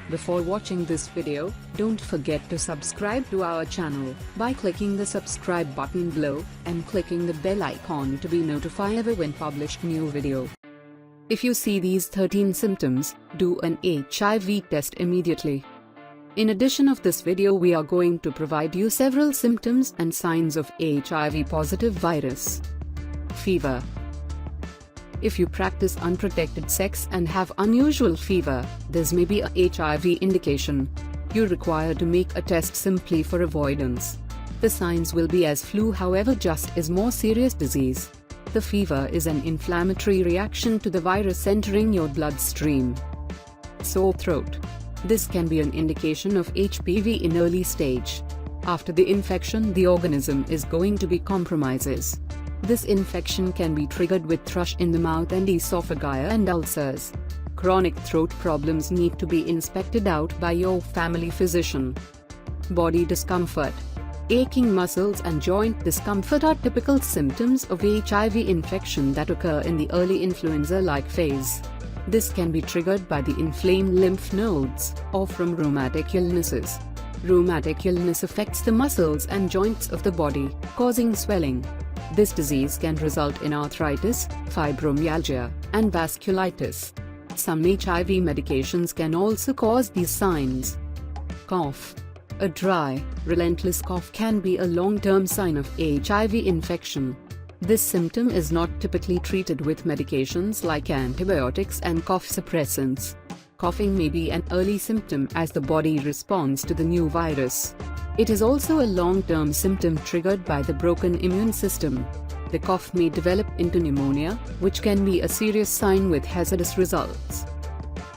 Before watching this video, don't forget to subscribe to our channel by clicking the subscribe button below and clicking the bell icon to be notified when published new video. If you see these 13 symptoms, do an HIV test immediately. In addition of this video, we are going to provide you several symptoms and signs of HIV positive virus. Fever. If you practice unprotected sex and have unusual fever, this may be a HIV indication. You require to make a test simply for avoidance. The signs will be as flu, however, just is more serious disease. The fever is an inflammatory reaction to the virus entering your bloodstream. Sore throat. This can be an indication of HPV in early stage. After the infection, the organism is going to be compromises. This infection can be triggered with thrush in the mouth and esophagus and ulcers. Chronic throat problems need to be inspected out by your family physician. Body discomfort. Aching muscles and joint discomfort are typical symptoms of HIV infection that occur in the early influenza-like phase. This can be triggered by the inflamed lymph nodes or from rheumatic illnesses. Rheumatic illness affects the muscles and joints of the body, causing swelling. This disease can result in arthritis, fibromyalgia, and vasculitis. Some HIV medications can also cause these signs. Cough. A dry, relentless cough can be a long-term sign of HIV infection. This symptom is not typically treated with medications like antibiotics and cough suppressants. Coughing may be an early symptom as the body responds to the new virus. It is also a long-term symptom triggered by the broken immune system. The cough may develop into pneumonia, which can be a serious sign with hazardous results.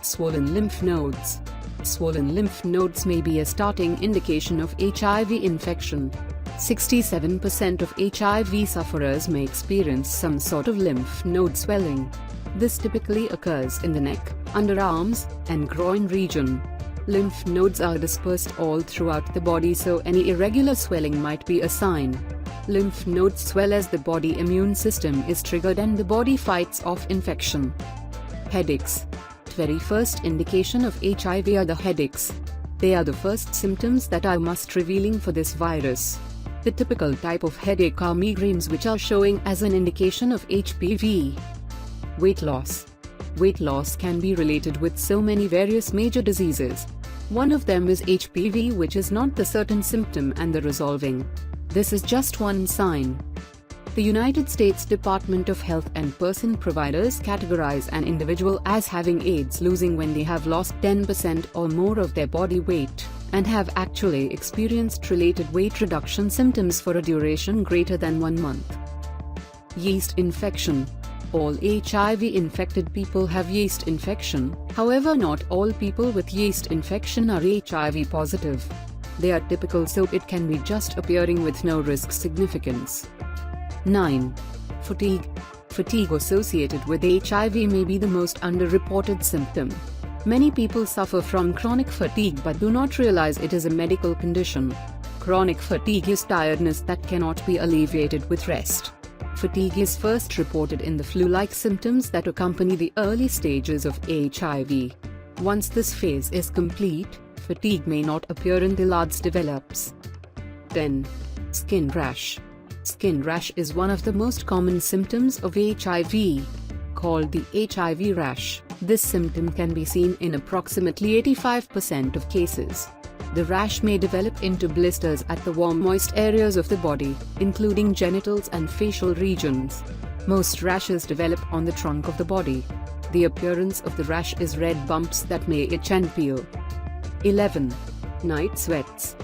Swollen lymph nodes. Swollen lymph nodes may be a starting indication of HIV infection. 67% of HIV sufferers may experience some sort of lymph node swelling. This typically occurs in the neck, underarms, and groin region. Lymph nodes are dispersed all throughout the body, so any irregular swelling might be a sign. Lymph nodes swell as the body immune system is triggered and the body fights off infection. Headaches. The very first indication of HIV are the headaches. They are the first symptoms that are most revealing for this virus. The typical type of headache are migraines, which are showing as an indication of HPV. Weight loss. Weight loss can be related with so many various major diseases. One of them is HPV, which is not the certain symptom and the resolving. This is just one sign. The United States Department of Health and Person Providers categorize an individual as having AIDS losing when they have lost 10% or more of their body weight and have actually experienced related weight reduction symptoms for a duration greater than 1 month. Yeast infection. All HIV-infected people have yeast infection, however not all people with yeast infection are HIV positive. They are typical, so it can be just appearing with no risk significance. 9. Fatigue. Fatigue associated with HIV may be the most underreported symptom. Many people suffer from chronic fatigue but do not realize it is a medical condition. Chronic fatigue is tiredness that cannot be alleviated with rest. Fatigue is first reported in the flu-like symptoms that accompany the early stages of HIV. Once this phase is complete, fatigue may not appear until AIDS develops. 10. Skin rash. Skin rash is one of the most common symptoms of HIV. Called the HIV rash, this symptom can be seen in approximately 85% of cases. The rash may develop into blisters at the warm, moist areas of the body, including genitals and facial regions. Most rashes develop on the trunk of the body. The appearance of the rash is red bumps that may itch and peel. 11. Night sweats.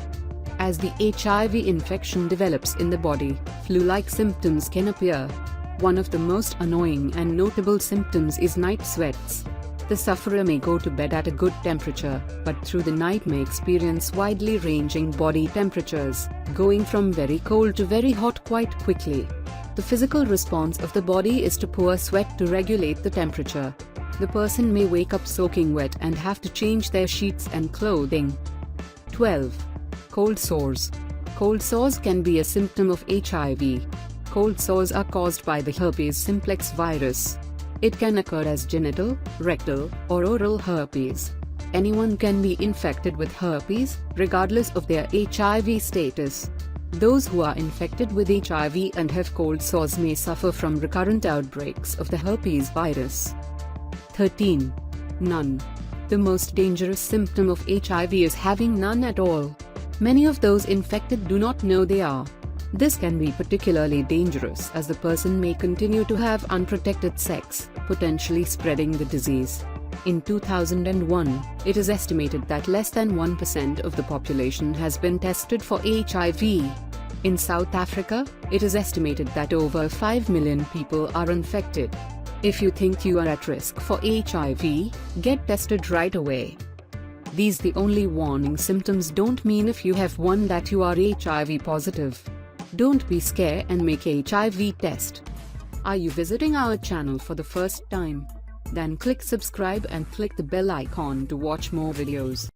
As the HIV infection develops in the body, flu-like symptoms can appear. One of the most annoying and notable symptoms is night sweats. The sufferer may go to bed at a good temperature, but through the night may experience widely ranging body temperatures, going from very cold to very hot quite quickly. The physical response of the body is to pour sweat to regulate the temperature. The person may wake up soaking wet and have to change their sheets and clothing. 12. Cold sores. Cold sores can be a symptom of HIV. Cold sores are caused by the herpes simplex virus. It can occur as genital, rectal, or oral herpes. Anyone can be infected with herpes, regardless of their HIV status. Those who are infected with HIV and have cold sores may suffer from recurrent outbreaks of the herpes virus. 13. None. The most dangerous symptom of HIV is having none at all. Many of those infected do not know they are. This can be particularly dangerous as the person may continue to have unprotected sex, potentially spreading the disease. In 2001, it is estimated that less than 1% of the population has been tested for HIV. In South Africa, it is estimated that over 5 million people are infected. If you think you are at risk for HIV, get tested right away. These the only warning symptoms don't mean if you have one that you are HIV positive. Don't be scared and make HIV test. Are you visiting our channel for the first time? Then click subscribe and click the bell icon to watch more videos.